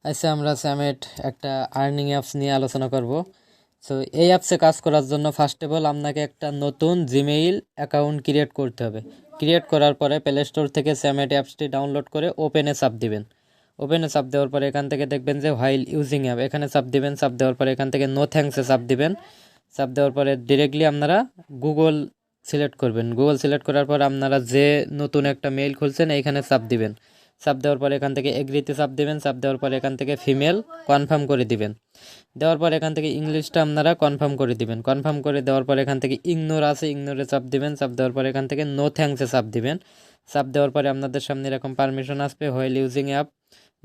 আচ্ছা, আমরা স্যামেট একটা আর্নিং অ্যাপস নিয়ে আলোচনা করব। সো এই অ্যাপসে কাজ করার জন্য ফার্স্ট অফ অল আপনাকে একটা নতুন জিমেইল অ্যাকাউন্ট ক্রিয়েট করতে হবে। ক্রিয়েট করার পরে প্লে স্টোর থেকে স্যামেট অ্যাপসটি ডাউনলোড করে ওপেনে চাপ দিবেন। ওপেনে চাপ দেওয়ার পরে এখান থেকে দেখবেন যে হোয়াইল ইউজিং অ্যাপ, এখানে চাপ দিবেন। চাপ দেওয়ার পরে এখান থেকে নো থ্যাঙ্কসে চাপ দিবেন। চাপ দেওয়ার পরে ডিরেক্টলি আপনারা গুগল সিলেক্ট করবেন। গুগল সিলেক্ট করার পর আপনারা যে নতুন একটা মেইল খুলছেন এইখানে চাপ দিবেন। চাপ দেওয়ার পরে এখান থেকে এগ্রিতে চাপ দিবেন। চাপ দেওয়ার পরে এখান থেকে ফিমেল কনফার্ম করে দিবেন। দেওয়ার পর এখান থেকে ইংলিশটা আপনারা কনফার্ম করে দিবেন। কনফার্ম করে দেওয়ার পর এখান থেকে ইগনোর আছে, ইগনোরে চাপ দিবেন। চাপ দেওয়ার পর এখান থেকে নো থ্যাঙ্কসে চাপ দিবেন। চাপ দেওয়ার পরে আপনাদের সামনে এরকম পারমিশন আসবে, হোয়াইল ইউজিং অ্যাপ।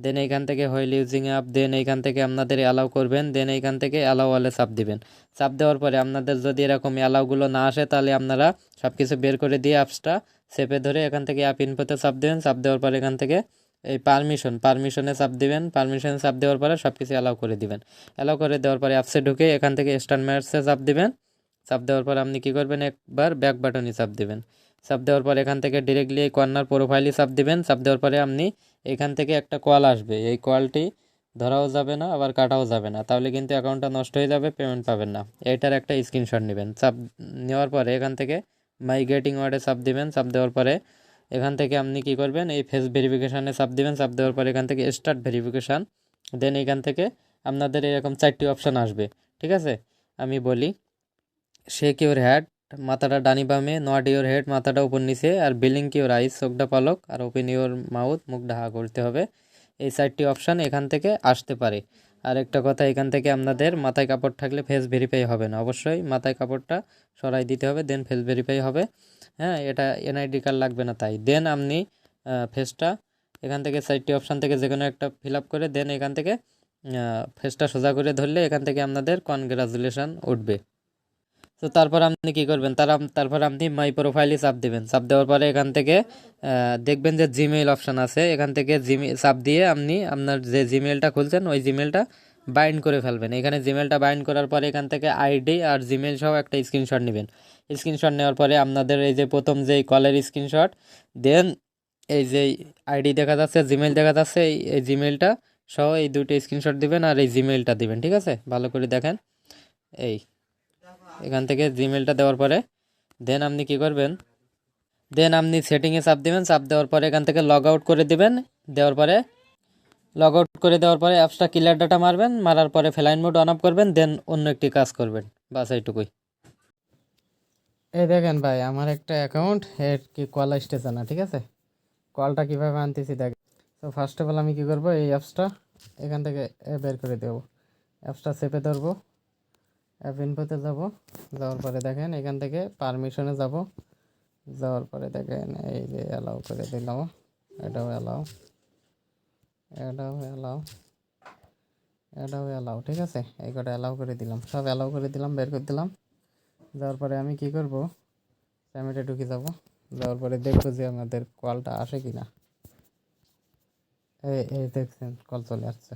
দেন এইখান থেকে হোয়াইল ইউজিং অ্যাপ, দেন এইখান থেকে আপনাদের অ্যালাউ করবেন। দেন এইখান থেকে অ্যালাউ ওয়ালে চাপ দিবেন। চাপ দেওয়ার পরে আপনাদের যদি এরকম অ্যালাউগুলো না আসে তাহলে আপনারা সব কিছু বের করে দিয়ে অ্যাপসটা চেপে ধরে এখান থেকে অ্যাপ ইনফোতে চাপ দেবেন। চাপ দেওয়ার পর এখান থেকে এই পারমিশনে চাপ দিবেন। পারমিশনে চাপ দেওয়ার পরে সব কিছু অ্যালাউ করে দিবেন। অ্যালাউ করে দেওয়ার পরে অ্যাপসে ঢুকে এখান থেকে স্টার্ট ম্যাটসে চাপ দিবেন। চাপ দেওয়ার পর আপনি কী করবেন, একবার ব্যাক বাটনে চাপ দিবেন। চাপ দেওয়ার পর এখান থেকে ডিরেক্টলি এই কর্নার প্রোফাইলে চাপ দিবেন। চাপ দেওয়ার পরে আপনি এখান থেকে একটা কল আসবে, এই কলটি ধরাও যাবে না আবার কাটাও যাবে না, তাহলে কিন্তু অ্যাকাউন্টটা নষ্ট হয়ে যাবে, পেমেন্ট পাবেন না। এইটার একটা স্ক্রিনশট নেবেন। চাপ নেওয়ার পরে এখান থেকে মাই গেটিং ওয়ার্ডে চাপ দিবেন। চাপ দেওয়ার পরে এখান থেকে আপনি কি করবেন, এই ফেস ভেরিফিকেশানে চাপ দিবেন। চাপ দেওয়ার পরে এখান থেকে স্টার্ট ভেরিফিকেশান। দেন এখান থেকে আপনাদের এরকম 4টি অপশান আসবে, ঠিক আছে। আমি বলি, শেক ইউর হ্যাড, মাথাটা ডানি বামে, নট ইউর হেড, মাথাটা উপর নিচে, আর বিলিং ইউর আইস, চোখটা পালক, আর ওপেন ইউর মাউথ, মুখটা হা করতে হবে। এই 4টি অপশান এখান থেকে আসতে পারে। আর একটা কথা, এখান থেকে আপনাদের মাথায় কাপড় থাকলে ফেস ভেরিফাই হবে না, অবশ্যই মাথায় কাপড়টা সরাই দিতে হবে, দেন ফেস ভেরিফাই হবে। হ্যাঁ, এটা এনআইডি কার্ড লাগবে না তাই। দেন আপনি ফেসটা এখান থেকে 4টি অপশান থেকে যে কোনো একটা ফিল আপ করে দেন এখান থেকে ফেসটা সোজা করে ধরলে এখান থেকে আপনাদের কনগ্রাচুলেশন উঠবে। তো তারপর আপনি কি করবেন, তারপর আপনি মাই প্রোফাইলে চাপ দেবেন। চাপ দেওয়ার পরে এখান থেকে দেখবেন যে জিমেইল অপশান আছে, এখান থেকে চাপ দিয়ে আপনি আপনার যে জিমেইলটা খুলছেন ওই জিমেইলটা বাইন্ড করে ফেলবেন। এখানে জিমেইলটা বাইন্ড করার পরে এখান থেকে আইডি আর জিমেইল সহ একটা স্ক্রিনশট নেবেন। স্ক্রিনশট নেওয়ার পরে আপনাদের এই যে প্রথম যেই কলের স্ক্রিনশট, দেন এই যে আইডি দেখা যাচ্ছে, জিমেইল দেখা যাচ্ছে, এই জিমেইলটা সহ এই দুটো স্ক্রিনশট দিবেন আর এই জিমেইলটা দিবেন, ঠিক আছে। ভালো করে দেখেন, এই এখান থেকে জিমেলটা দেওয়ার পরে দেন আপনি কি করবেন, দেন আপনি সেটিংয়ে চাপ দিবেন। চাপ দেওয়ার পরে এখান থেকে লগ আউট করে দিবেন। দেওয়ার পরে লগ আউট করে দেওয়ার পরে অ্যাপসটা ক্লিয়ার ডাটা মারবেন। মারার পরে ফ্লাইট মোড অন অফ করবেন, দেন অন্য একটি কাজ করবেন। বাস এইটুকুই। এই দেখেন ভাই, আমার একটা অ্যাকাউন্ট এর কি কল আসতেছে না, ঠিক আছে। কলটা কীভাবে আনতেছি দেখেন। তো ফার্স্ট অফ অল আমি কী করবো, এই অ্যাপসটা এখান থেকে বের করে দেবো। অ্যাপসটা চেপে ধরবো, অ্যাপ ইনফোতে যাব। যাওয়ার পরে দেখেন এখান থেকে পারমিশনে যাব। যাওয়ার পরে দেখেন এই যে অ্যালাউ করে দিলাম, এটাও অ্যালাউ, এটাও অ্যালাউ, এটাও অ্যালাউ, ঠিক আছে। এই কটা অ্যালাউ করে দিলাম, সব অ্যালাউ করে দিলাম, বের করে দিলাম। যাওয়ার পরে আমি কি করব, স্যামেটে ঢুকে যাব। যাওয়ার পরে দেখবো যে আমাদের কলটা আসে কি না। এই দেখছেন কল চলে আসছে।